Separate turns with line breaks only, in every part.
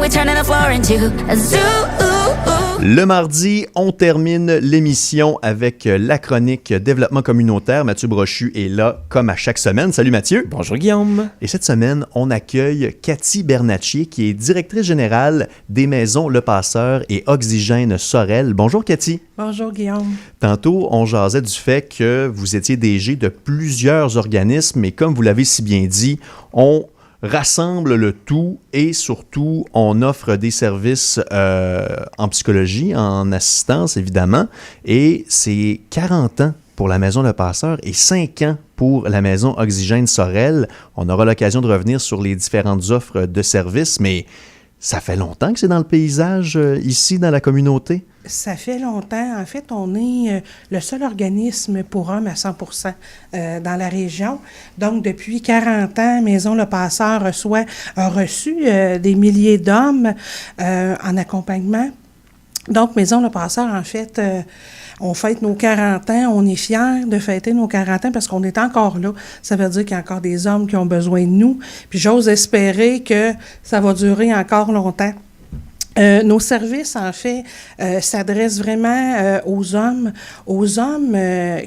we're turning the floor into a zoo.
Le mardi, on termine l'émission avec la chronique développement communautaire. Mathieu Brochu est là comme à chaque semaine. Salut Mathieu.
Bonjour Guillaume.
Et cette semaine, on accueille Cathy Bernatchez qui est directrice générale des Maisons Le Passeur et Oxygène Sorel. Bonjour Cathy.
Bonjour Guillaume.
Tantôt, on jasait du fait que vous étiez DG de plusieurs organismes et comme vous l'avez si bien dit, on rassemble le tout et surtout, on offre des services en psychologie, en assistance évidemment, et c'est 40 ans pour la Maison Le Passeur et 5 ans pour la Maison Oxygène Sorel. On aura l'occasion de revenir sur les différentes offres de services, mais ça fait longtemps que c'est dans le paysage ici, dans la communauté?
Ça fait longtemps. En fait, on est le seul organisme pour hommes à 100% dans la région. Donc, depuis 40 ans, Maison Le Passeur a reçu des milliers d'hommes en accompagnement. Donc, Maison Le Passeur, en fait, on fête nos 40 ans. On est fiers de fêter nos 40 ans parce qu'on est encore là. Ça veut dire qu'il y a encore des hommes qui ont besoin de nous. Puis j'ose espérer que ça va durer encore longtemps. Nos services, en fait, s'adressent vraiment aux hommes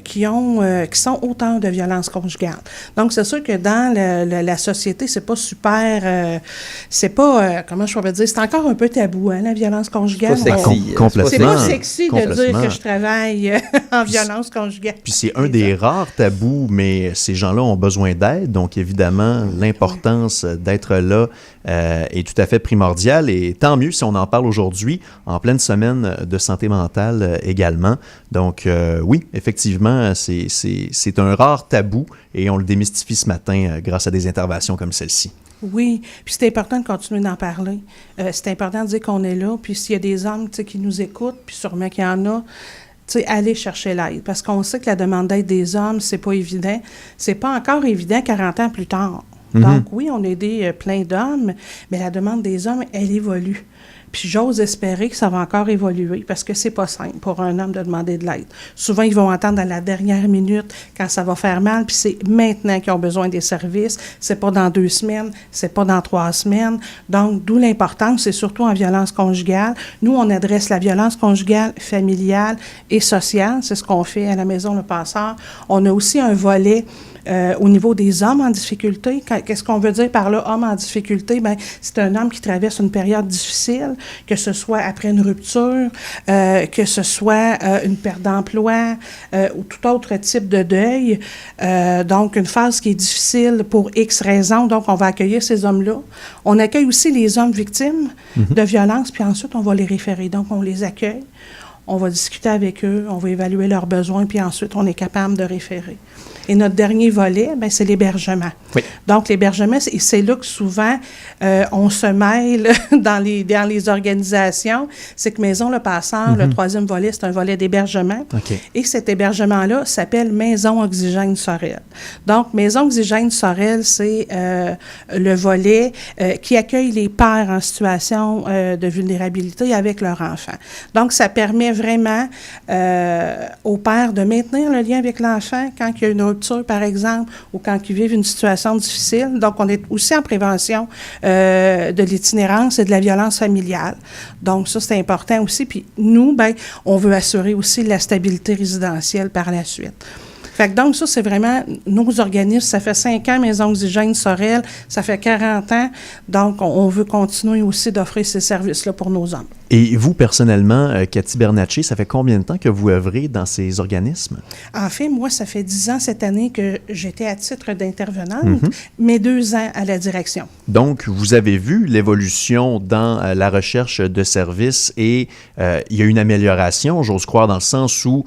qui sont auteurs de violences conjugales. Donc, c'est sûr que dans la société, c'est pas super, comment je pourrais dire, c'est encore un peu tabou, hein, la violence conjugale.
C'est pas sexy.
Complètement.
C'est pas sexy de dire que je
Complètement.
travaille en violence conjugale.
Puis c'est un des rares tabous, mais ces gens-là ont besoin d'aide. Donc, évidemment, l'importance d'être là est tout à fait primordiale. Et tant mieux si on en parle aujourd'hui, en pleine semaine de santé mentale également. Donc, oui, effectivement, c'est un rare tabou et on le démystifie ce matin grâce à des interventions comme celle-ci.
Oui, puis c'est important de continuer d'en parler. C'est important de dire qu'on est là. Puis s'il y a des hommes qui nous écoutent, puis sûrement qu'il y en a, aller chercher l'aide. Parce qu'on sait que la demande d'aide des hommes, c'est pas évident. C'est pas encore évident 40 ans plus tard. Donc oui, on a aidé plein d'hommes, mais la demande des hommes, elle évolue. Puis j'ose espérer que ça va encore évoluer parce que c'est pas simple pour un homme de demander de l'aide. Souvent, ils vont attendre à la dernière minute quand ça va faire mal, puis c'est maintenant qu'ils ont besoin des services. C'est pas dans 2 semaines, c'est pas dans 3 semaines. Donc, d'où l'importance, c'est surtout en violence conjugale. Nous, on adresse la violence conjugale, familiale et sociale. C'est ce qu'on fait à la Maison Le Passeur. On a aussi un volet au niveau des hommes en difficulté. Qu'est-ce qu'on veut dire par là, homme en difficulté? Bien, c'est un homme qui traverse une période difficile, que ce soit après une rupture, que ce soit une perte d'emploi ou tout autre type de deuil. Donc, une phase qui est difficile pour X raisons. Donc, on va accueillir ces hommes-là. On accueille aussi les hommes victimes de violences, puis ensuite, on va les référer. Donc, on les accueille. On va discuter avec eux, on va évaluer leurs besoins, puis ensuite, on est capable de référer. Et notre dernier volet, bien, c'est l'hébergement.
Oui.
Donc, l'hébergement, c'est là que souvent, on se mêle dans les organisations. C'est que Maison Le Passeur, le troisième volet, c'est un volet d'hébergement.
OK.
Et cet hébergement-là s'appelle Maison Oxygène Sorel. Donc, Maison Oxygène Sorel, c'est le volet qui accueille les pères en situation de vulnérabilité avec leurs enfants. Donc, ça permet vraiment aux pères de maintenir le lien avec l'enfant quand il y a une rupture, par exemple, ou quand ils vivent une situation difficile. Donc, on est aussi en prévention de l'itinérance et de la violence familiale. Donc, ça, c'est important aussi. Puis, nous, bien, on veut assurer aussi la stabilité résidentielle par la suite. Fait que donc, ça, c'est vraiment nos organismes. Ça fait 5 ans, Maison Oxygène Sorel. Ça fait 40 ans. Donc, on veut continuer aussi d'offrir ces services-là pour nos hommes.
Et vous, personnellement, Cathy Bernatchez, ça fait combien de temps que vous œuvrez dans ces organismes?
En fait, moi, ça fait 10 ans cette année que j'étais à titre d'intervenante, mais 2 ans à la direction.
Donc, vous avez vu l'évolution dans la recherche de services et il y a une amélioration, j'ose croire, dans le sens où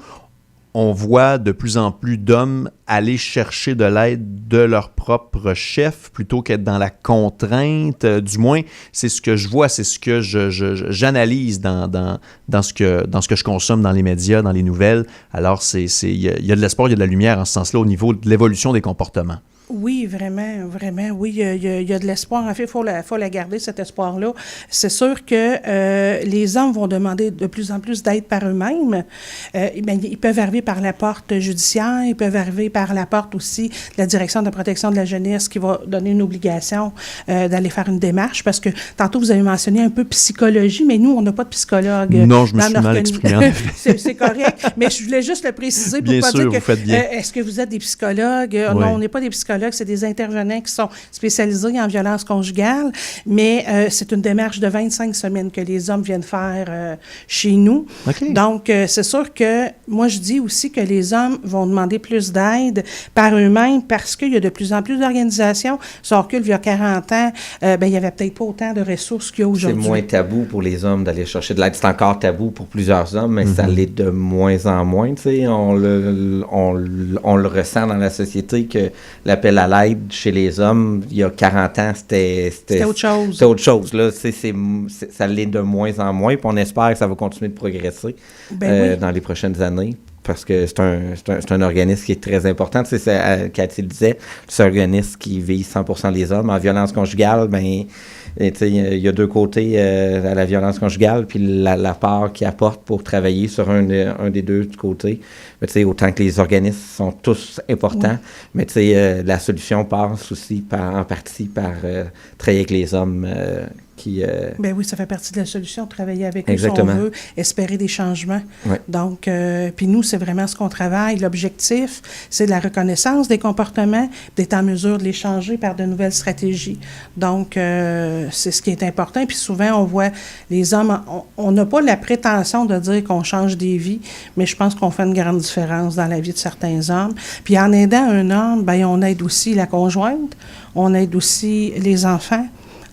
on voit de plus en plus d'hommes aller chercher de l'aide de leur propre chef plutôt qu'être dans la contrainte. Du moins, c'est ce que je vois, c'est ce que j'analyse dans ce que je consomme dans les médias, dans les nouvelles. Alors, il y a de l'espoir, il y a de la lumière en ce sens-là au niveau de l'évolution des comportements.
Oui, vraiment, vraiment, oui, il y a de l'espoir. En fait, il faut la garder, cet espoir-là. C'est sûr que les hommes vont demander de plus en plus d'aide par eux-mêmes. Ils peuvent arriver par la porte judiciaire, ils peuvent arriver par la porte aussi de la Direction de la protection de la jeunesse qui va donner une obligation d'aller faire une démarche, parce que tantôt, vous avez mentionné un peu psychologie, mais nous, on n'a pas de psychologue.
Non, je me suis mal exprimé.
C'est correct, mais je voulais juste le préciser pour
bien
pas
sûr,
dire
vous faites bien.
Est-ce que vous êtes des psychologues?
Oui.
Non, on n'est pas des psychologues, c'est des intervenants qui sont spécialisés en violence conjugale, mais c'est une démarche de 25 semaines que les hommes viennent faire chez nous.
OK.
Donc, c'est sûr que moi, je dis aussi que les hommes vont demander plus d'aide par eux-mêmes parce qu'il y a de plus en plus d'organisations. Si on recule il y a 40 ans, il n'y avait peut-être pas autant de ressources qu'il y a aujourd'hui.
C'est moins tabou pour les hommes d'aller chercher de l'aide. C'est encore tabou pour plusieurs hommes, mais ça l'est de moins en moins. Tu sais, on le ressent dans la société que l'appel à l'aide chez les hommes, il y a 40 ans, c'était
autre chose.
C'était autre chose. Là. Ça l'est de moins en moins, puis on espère que ça va continuer de progresser
Oui.
dans les prochaines années. Parce que c'est un organisme qui est très important. Tu sais, Cathy le disait, c'est un organisme qui vise 100% les hommes. En violence conjugale, tu sais, il y a deux côtés à la violence conjugale, puis la part qu'il apporte pour travailler sur un des deux côtés. Mais tu sais, autant que les organismes sont tous importants, mais tu sais, la solution passe aussi en partie par travailler avec les hommes qui...
Oui, ça fait partie de la solution, travailler avec eux
Exactement.
si on veut, espérer des changements.
Ouais.
Donc, puis nous, c'est vraiment ce qu'on travaille. L'objectif, c'est de la reconnaissance des comportements, d'être en mesure de les changer par de nouvelles stratégies. Donc, c'est ce qui est important. Puis souvent, on voit les hommes, on n'a pas la prétention de dire qu'on change des vies, mais je pense qu'on fait une grande différence dans la vie de certains hommes. Puis en aidant un homme, on aide aussi la conjointe, on aide aussi les enfants.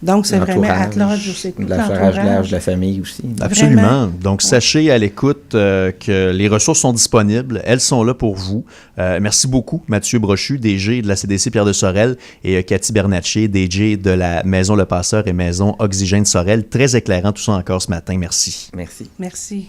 Donc, c'est vraiment at large, c'est tout
l'entourage de la famille aussi.
Absolument.
Vraiment.
Donc, sachez à l'écoute que les ressources sont disponibles. Elles sont là pour vous. Merci beaucoup, Mathieu Brochu, DG de la CDC Pierre de Sorel, et Cathy Bernatchez, DG de la Maison Le Passeur et Maison Oxygène Sorel. Très éclairant tout ça encore ce matin. Merci.
Merci.
Merci.